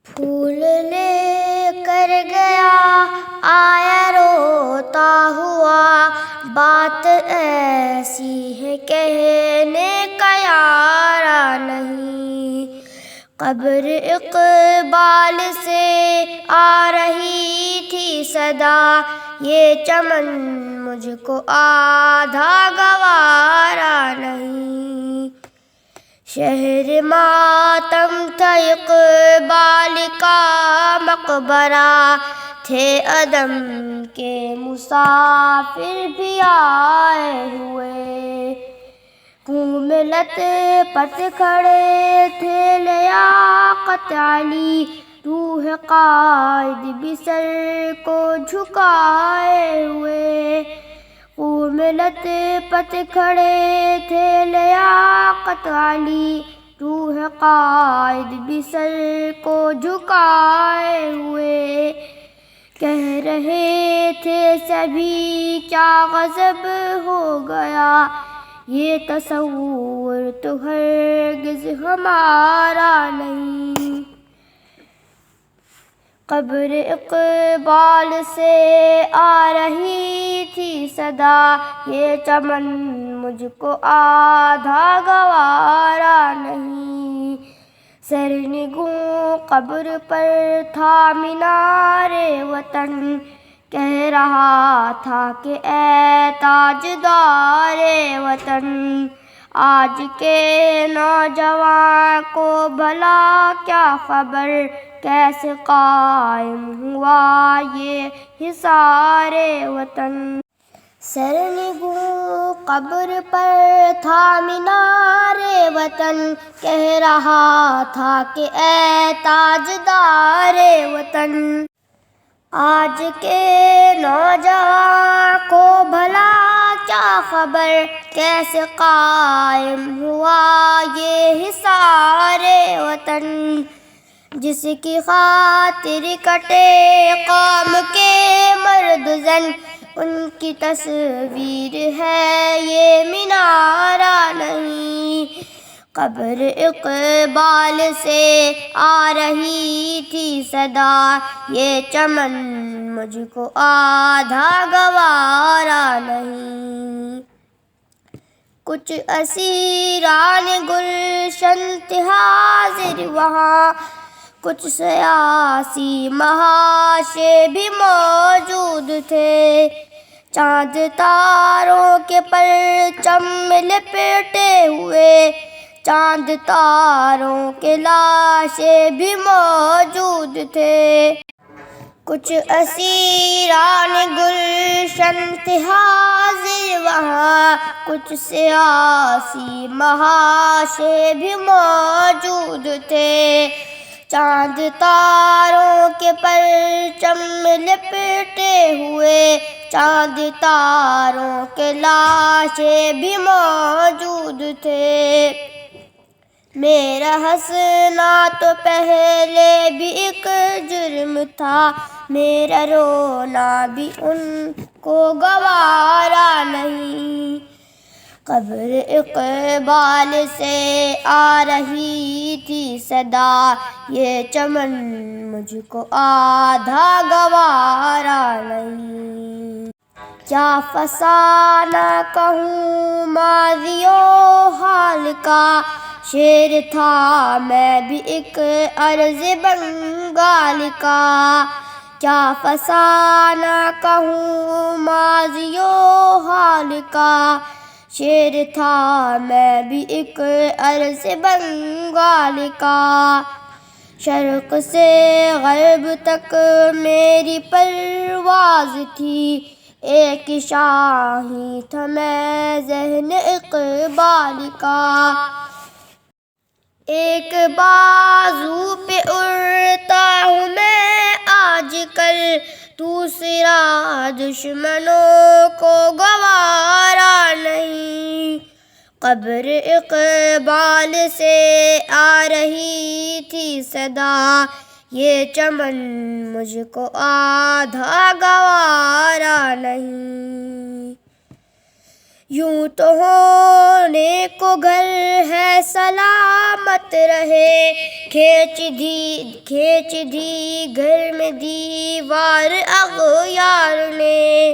پھول لے کر گیا آیا روتا ہوا، بات ایسی ہے کہنے کا یارا نہیں۔ قبر اقبال سے آ رہی تھی صدا، یہ چمن مجھ کو آدھا گوارا نہیں۔ شہر ماتم تھا اقبال کا مقبرہ، تھے عدم کے مسافر بھی آئے ہوئے۔ منہ میں لت پت کھڑے تھے لیاقت علی، روح قائد بھی سر کو جھکائے ہوئے۔ منہ میں لت پت کھڑے تھے لیاقت علی، روح قائد بھی سر کو جھکائے ہوئے۔ کہہ رہے تھے سبھی کیا غضب ہو گیا، یہ تصور تو ہرگز ہمارا نہیں۔ قبر اقبال سے آ رہی تھی صدا، یہ چمن مجھ کو آدھا گوارا نہیں۔ سرنگوں قبر پر تھا مینار وطن، کہہ رہا تھا کہ اے تاجدار وطن، آج کے نوجوان کو بھلا کیا خبر، کیسے قائم ہوا یہ حصار وطن۔ سرنگوں قبر پر تھا مینار وطن، کہہ رہا تھا کہ اے تاجدار وطن، آج کے نوجوان کو بھلا کیا خبر، کیسے قائم ہوا یہ حصار وطن۔ جس کی خاطر کٹے قوم کے مرد زن، ان کی تصویر ہے یہ مینارہ نہیں۔ قبر اقبال سے آ رہی تھی صدا، یہ چمن مجھ کو آدھا گوارا نہیں۔ کچھ اسیران گلشن تھے حاضر وہاں، کچھ سیاسی محاشے بھی موجود تھے۔ چاند تاروں کے پرچم میں لپٹے ہوئے، چاند تاروں کے لاشیں بھی موجود تھے۔ کچھ اسیران گلشن تھے حاضر وہاں، کچھ سیاسی محاشے بھی موجود تھے۔ چاند تاروں کے پرچم میں لپٹے ہوئے، چاند تاروں کے لاشیں بھی موجود تھے۔ میرا ہنسنا تو پہلے بھی ایک جرم تھا، میرا رونا بھی ان کو گوارا نہیں۔ قبر اقبال سے آ رہی تھی صدا، یہ چمن مجھ کو آدھا گوارا نہیں۔ کیا فسانہ کہوں ماضی و حال کا، شعر تھا میں بھی ایک عرض بنگال کا۔ کیا فسانہ کہوں ماضی و حال کا، شعر تھا میں بھی ایک عرض بنگال کا۔ شرق سے غرب تک میری پرواز تھی، ایک شاہیں تھا میں ذہن اقبال کا۔ ایک بازو پہ اڑتا ہوں میں آج کل، دوسرا دشمنوں کو گوارا نہیں۔ قبر اقبال سے آ رہی تھی صدا، یہ چمن مجھ کو آدھا گوارا نہیں۔ یوں تو ہونے کو گھر ہے سلامت رہے، کھینچ دی گھر میں دیوار اغیار نے۔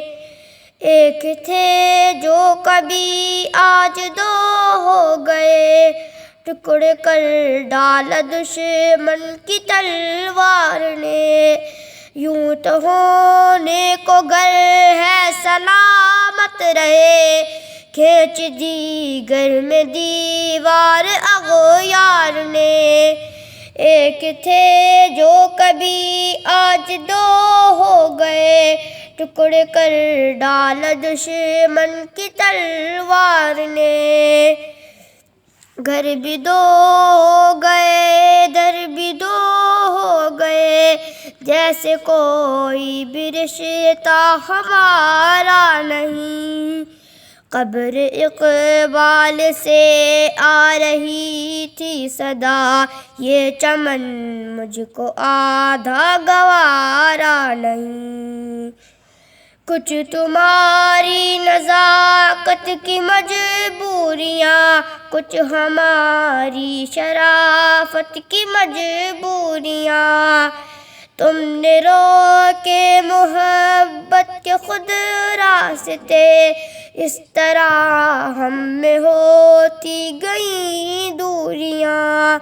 ایک تھے جو کبھی آج دو ہو گئے، ٹکڑے کر ڈالا دشمن کی تلوار نے۔ یوں تو ہونے کو گھر ہے سلامت رہے، کھینچ دی گھر میں دیوار اغیار نے۔ ایک تھے جو کبھی آج دو ہو گئے، ٹکڑے کر ڈالا دشمن کی تلوار نے۔ گھر بھی دو ہو گئے، در بھی دو ہو گئے، جیسے کوئی بھی رشتہ ہمارا نہیں۔ قبر اقبال سے آ رہی تھی صدا، یہ چمن مجھ کو آدھا گوارا نہیں۔ کچھ تمہاری نزاکت کی مجبوریاں، کچھ ہماری شرافت کی مجبوریاں، تم نے روکے محبت کے خود راستے، اس طرح ہم میں ہوتی گئیں دوریاں۔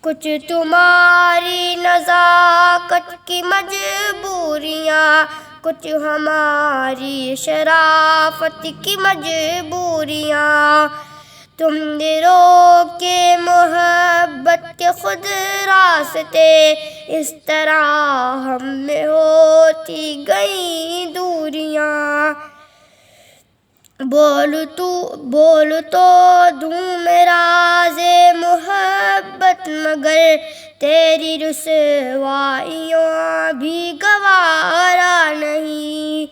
کچھ تمہاری نزاکت کی مجبوریاں، کچھ ہماری شرافت کی مجبوریاں، تم نے روکے محبت کے خود راستے، اس طرح ہم میں ہوتی گئیں دوریاں۔ بول تو دوں میں راز محبت، مگر تیری رسوائیوں بھی گوارا نہیں۔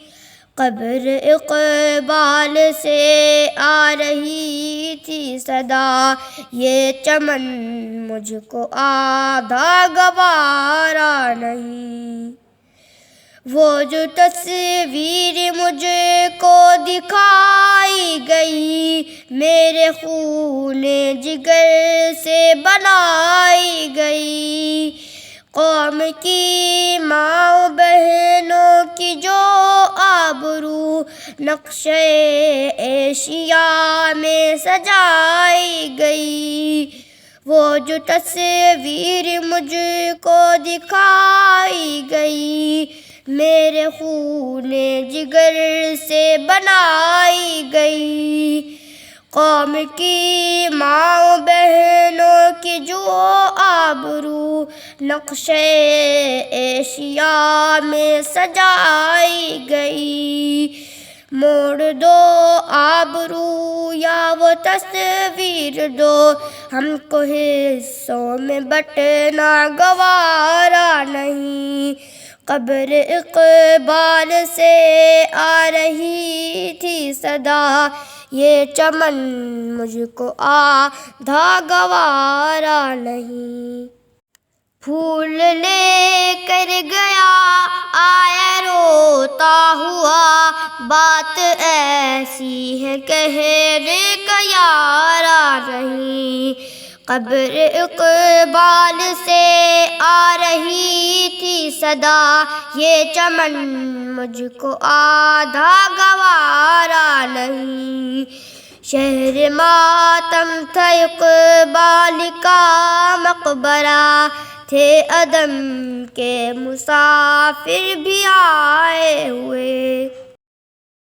قبر اقبال سے آ رہی تھی صدا، یہ چمن مجھ کو آدھا گوارا نہیں۔ وہ جو تصویر مجھ کو دکھائی گئی، میرے خون جگر سے بنائی گئی، قوم کی ماں بہنوں کی جو آبرو نقشِ ایشیا میں سجائی گئی۔ وہ جو تصویر مجھ کو دکھائی گئی، میرے خون جگر سے بنائی گئی، قوم کی ماں بہنوں کی جو آبرو نقشِ ایشیا میں سجائی گئی۔ موڑ دو آبرو یا وہ تصویر دو، ہم کو حصوں میں بٹنا گوارا نہیں۔ قبر اقبال سے آ رہی تھی صدا، یہ چمن مجھ کو آدھا گوارا نہیں۔ پھول لے کر گیا آیا روتا ہوا، بات ایسی ہے کہنے کا یارا نہیں۔ قبر اقبال سے آ رہی تھی صدا، یہ چمن مجھ کو آدھا گوارا نہیں۔ شہر ماتم تھا اقبال کا مقبرہ، تھے عدم کے مسافر بھی آئے ہوئے۔